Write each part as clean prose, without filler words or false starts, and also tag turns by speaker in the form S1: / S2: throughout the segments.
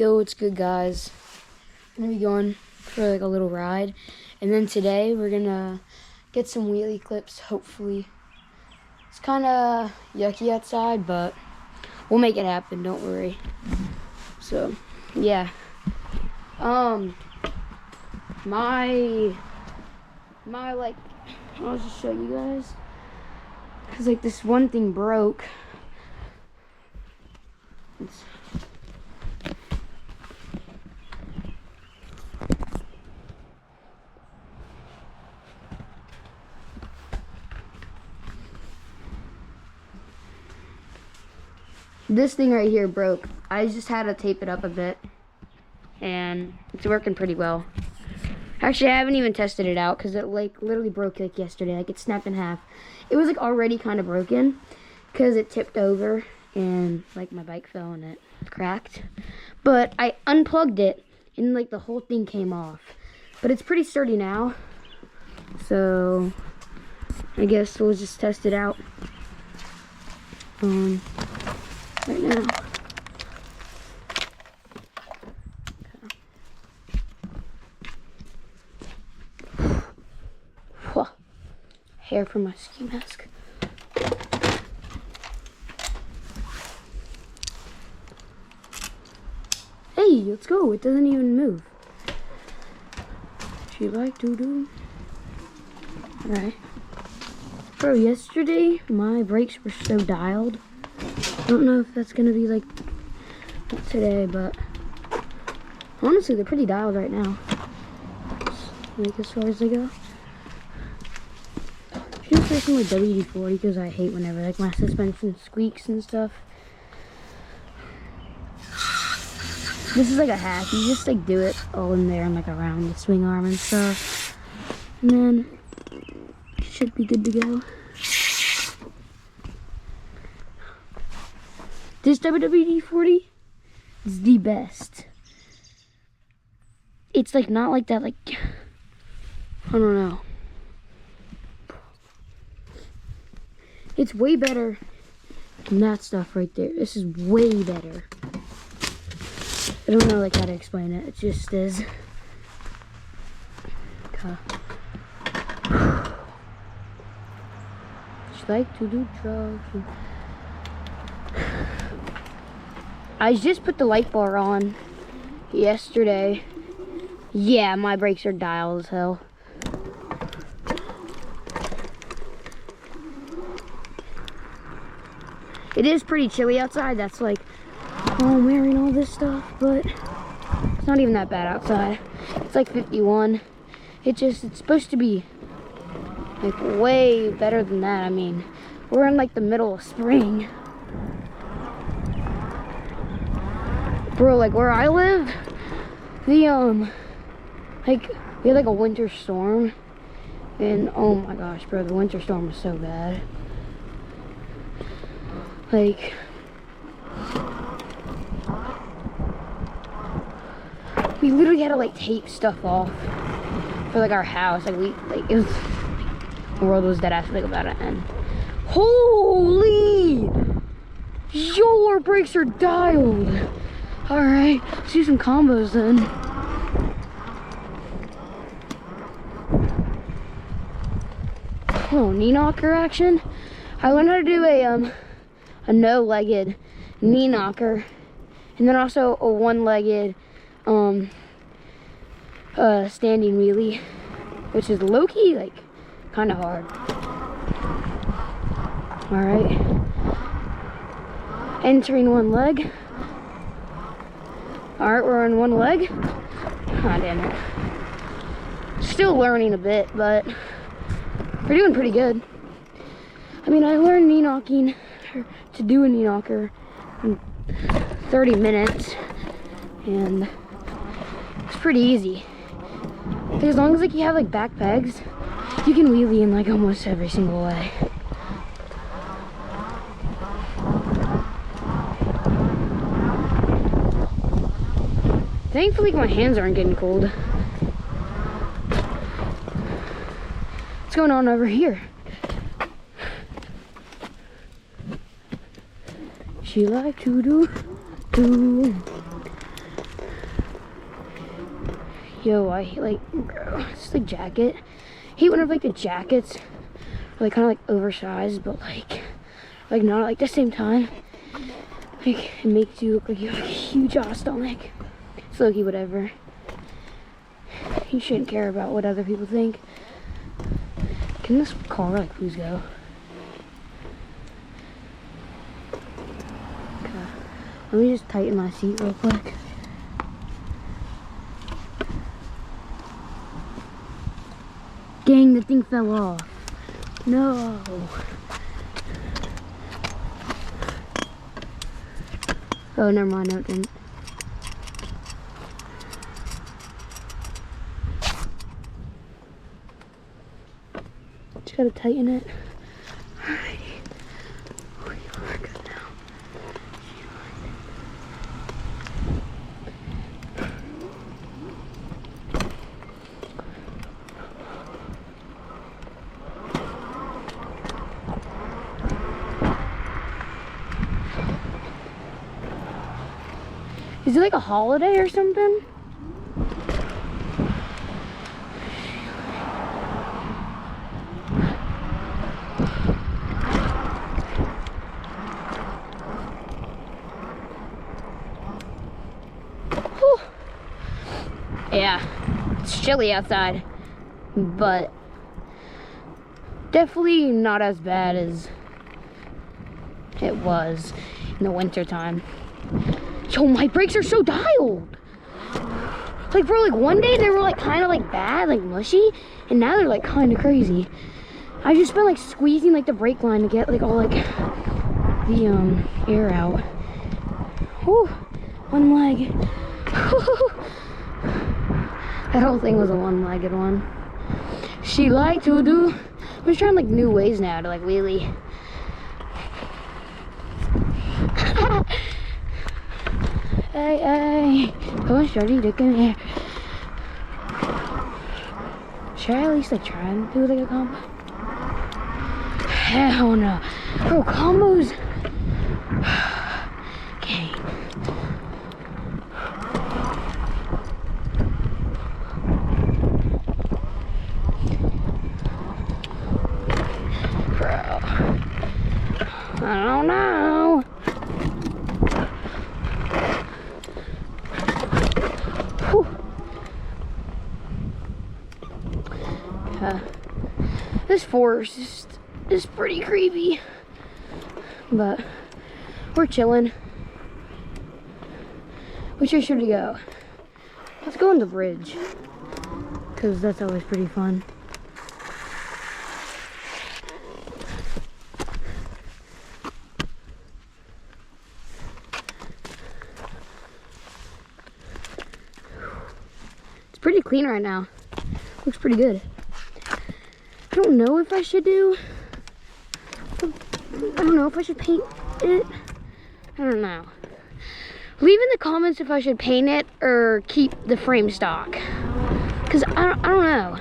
S1: Yo, what's good, guys? I'm gonna be going for like a little ride, and then today we're gonna get some wheelie clips, hopefully. It's kind of yucky outside, but we'll make it happen, don't worry. So, yeah. My like, I'll just show you guys. Cause like this one thing broke. This thing right here broke. I just had to tape it up a bit, and it's working pretty well. Actually, I haven't even tested it out because it like literally broke like yesterday. Like it snapped in half. It was like already kind of broken because it tipped over and like my bike fell and it cracked. But I unplugged it and like the whole thing came off. But it's pretty sturdy now. So I guess we'll just test it out right now. Hair from my ski mask. Hey, let's go. It doesn't even move. She like to do. Alright. Bro, yesterday my brakes were so dialed. I don't know if that's gonna be like today, but honestly they're pretty dialed right now. Like as far as they go. I'm gonna play some like WD-40 because I hate whenever like my suspension squeaks and stuff. This is like a hack. You just like do it all in there and like around the swing arm and stuff, and then it should be good to go. This WD-40 is the best. It's like not like that, like I don't know. It's way better than that stuff right there. This is way better. I don't know like how to explain it. It just is. Okay. Just like to do drugs. I just put the light bar on yesterday. Yeah, my brakes are dialed as hell. It is pretty chilly outside. That's like, oh, I'm wearing all this stuff, but it's not even that bad outside. It's like 51. It's supposed to be like way better than that. I mean, we're in like the middle of spring. Bro, like where I live, like we had like a winter storm, and oh my gosh, bro, the winter storm was so bad. Like, we literally had to like tape stuff off for like our house. Like it was like, the world was dead ass like about to end. Holy! Yo, our brakes are dialed. All right, let's do some combos then. Oh, knee knocker action. I learned how to do a no-legged knee knocker, and then also a one-legged standing wheelie, which is low-key like kind of hard. All right, entering one leg. All right, we're on one leg. Ah, damn it. Still learning a bit, but we're doing pretty good. I mean, I learned knee knocking to do a knee knocker in 30 minutes, and it's pretty easy. Like, as long as like you have like back pegs, you can wheelie in like almost every single way. Thankfully my hands aren't getting cold. What's going on over here? She like to do. Yo, I like, bro, it's like jacket. Hate when I have like the jackets are like kind of like oversized, but like not at the same time. Like it makes you look like you have like, a huge ass stomach. It's low-key whatever. You shouldn't care about what other people think. Can this car like please go? Okay. Let me just tighten my seat real quick. Dang, the thing fell off. No. Oh, never mind, no it didn't. Just gotta tighten it. Alrighty. We are good now. Is it like a holiday or something? Whew. Yeah, it's chilly outside, but definitely not as bad as it was in the winter time. Yo, my brakes are so dialed. Like, bro, like one day they were like kind of like bad, like mushy, and now they're like kind of crazy. I just been like squeezing like the brake line to get like all like the air out. Whew, one leg. That whole thing was a one-legged one. She like to do. I'm just trying like new ways now to like wheelie. Hey, come on, shorty, to come here. Should I at least like try and do like a combo? Hell no. Bro, combos. Okay. Bro. I don't know. This forest is pretty creepy, but we're chilling. Which way should we go? Let's go on the bridge, because that's always pretty fun. It's pretty clean right now. Looks pretty good. I don't know if I should paint it. I don't know. Leave in the comments if I should paint it or keep the frame stock. Cause I don't know.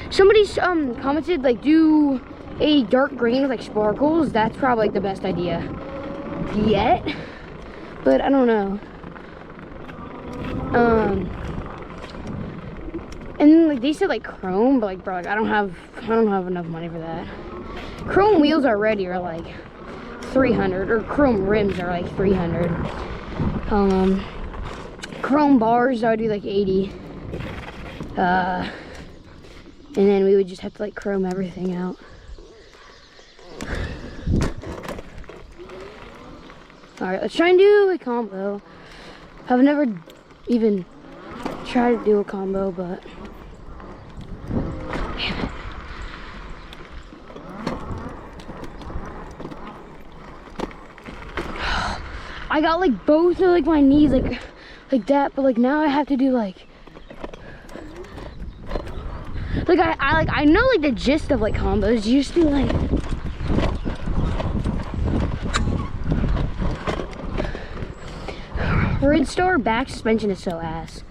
S1: Somebody commented like do a dark green with like sparkles. That's probably like the best idea yet. But I don't know. And then like they said like chrome, but like bro, like I don't have enough money for that. Chrome wheels already are like 300, or chrome rims are like 300. Chrome bars I would do like 80. And then we would just have to like chrome everything out. Alright, let's try and do a combo. I've never even tried to do a combo, but damn it. I got like both of like my knees like that, but like now I have to do like I know like the gist of like combos. You just do like Ridstar back suspension is so ass.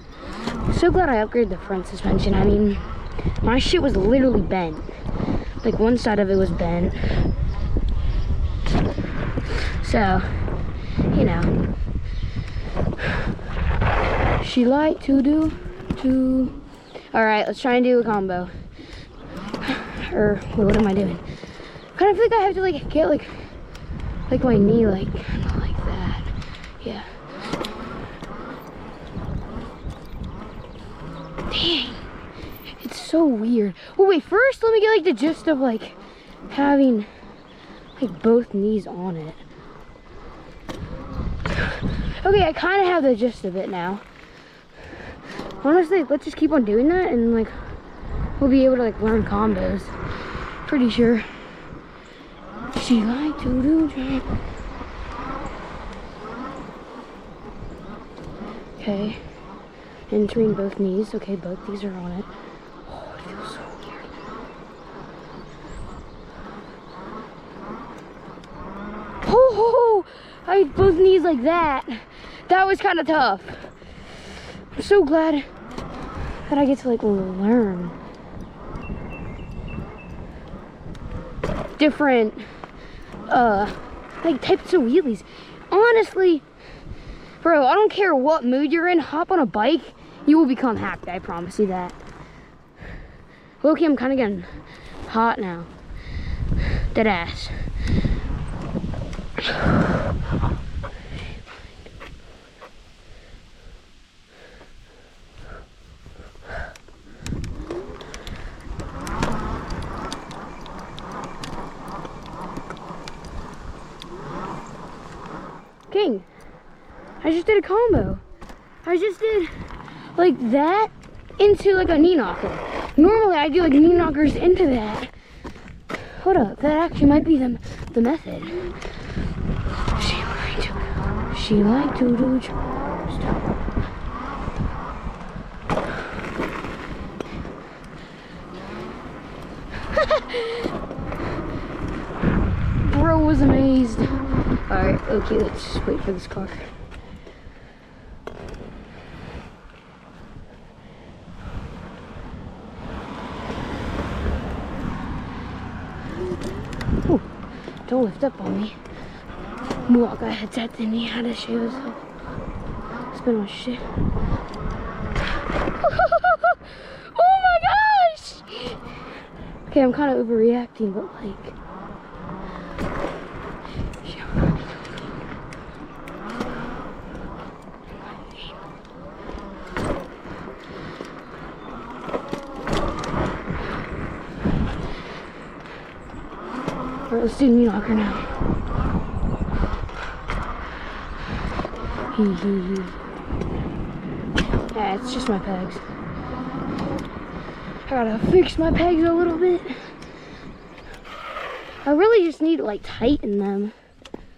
S1: So glad I upgraded the front suspension. I mean, my shit was literally bent. Like one side of it was bent. So, you know, she liked to do All right, let's try and do a combo. Or what am I doing? Kind of feel like I have to like get like my knee like kind of like that. Yeah. Dang, it's so weird. Oh wait, first let me get like the gist of like having like both knees on it. Okay, I kind of have the gist of it now. Honestly, let's just keep on doing that and like we'll be able to like learn combos. Pretty sure. She like to do jump. Okay. Entering both knees. Okay, both these are on it. Oh, it feels so weird. Oh, I had both knees like that. That was kind of tough. I'm so glad that I get to like learn different like types of wheelies. Honestly, bro, I don't care what mood you're in, hop on a bike, you will become happy, I promise you that. Okay, I'm kind of getting hot now. Dead ass. King, I just did a combo. I just did like that into like a knee knocker. Normally I do like knee knockers into that. Hold up, that actually might be the method. She like to do stop. Bro was amazed. Alright, okay, let's wait for this car. Ooh, don't lift up on me. Walk ahead, that didn't he had to shave his head. Spin on shit. Oh my gosh! Okay, I'm kind of overreacting, but like. Alright, let's do knee knocker now. Yeah, it's just my pegs. I gotta fix my pegs a little bit. I really just need to like tighten them,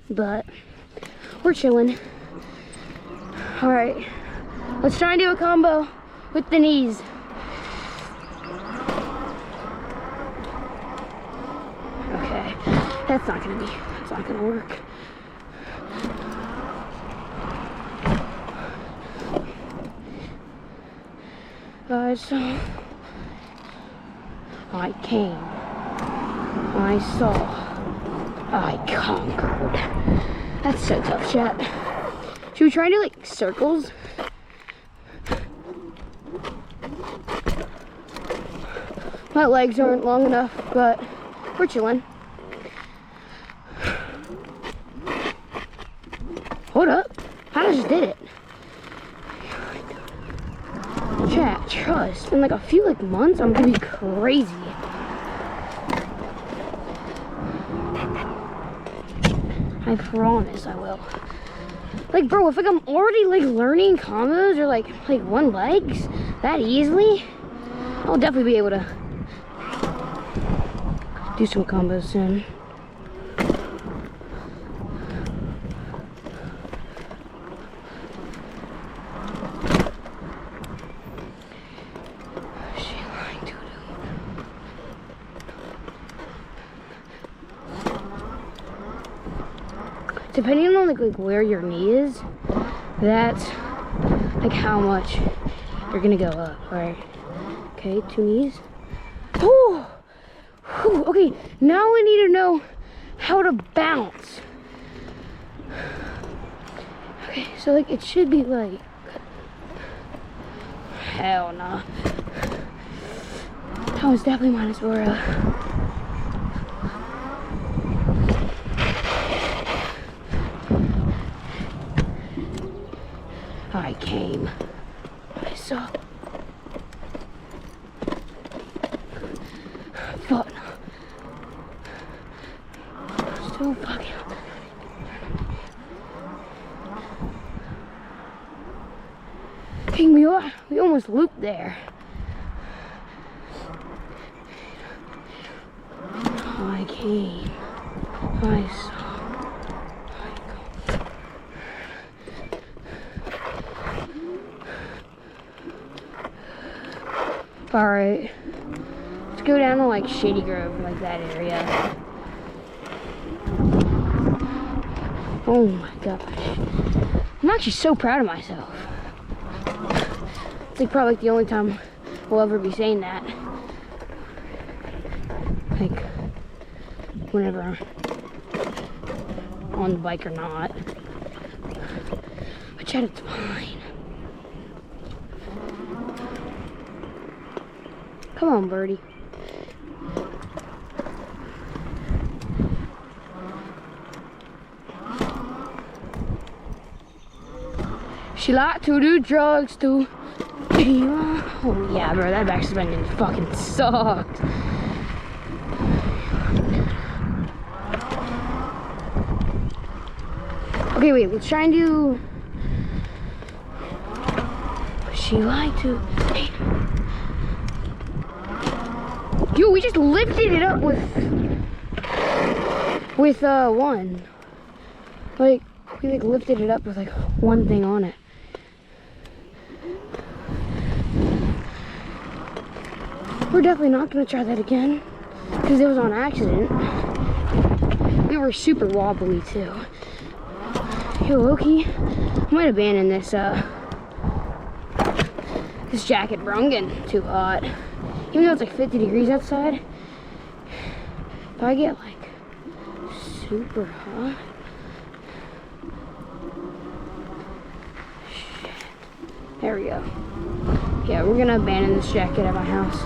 S1: but we're chilling. Alright, let's try and do a combo with the knees. Okay, that's not gonna work. Guys, so I came, I saw, I conquered. That's so tough, chat. Should we try to do like circles? My legs aren't long enough, but we're chilling. Hold up, I just did it. Chat, trust. In like a few like months, I'm gonna be crazy. I promise I will. Like, bro, if like I'm already like learning combos or like one legs that easily, I'll definitely be able to do some combos soon. Depending on like where your knee is, that's like how much you're gonna go up. All right. Okay, 2 knees. Oh, whew, okay. Now we need to know how to bounce. Okay, so like it should be like, hell no. That was definitely minus Aura. I came. I saw. Fuck. So fucking. Dang, we almost looped there. I came. I saw. Alright. Let's go down to like Shady Grove, like that area. Oh my gosh. I'm actually so proud of myself. It's like probably the only time we'll ever be saying that. Like, whenever I'm on the bike or not. But Chad, it's fine. Come on, birdie. She like to do drugs too. Oh yeah, bro, that back suspension fucking sucked. Okay, wait, let's try and do. She like to. Yo, we just lifted it up with one. Like, we like lifted it up with like one thing on it. We're definitely not gonna try that again because it was on accident. We were super wobbly too. Yo, Loki, I might abandon this this jacket, bro. I'm getting too hot. Even though it's like 50 degrees outside, if I get like super hot, shit. There we go. Yeah, we're gonna abandon this jacket at my house.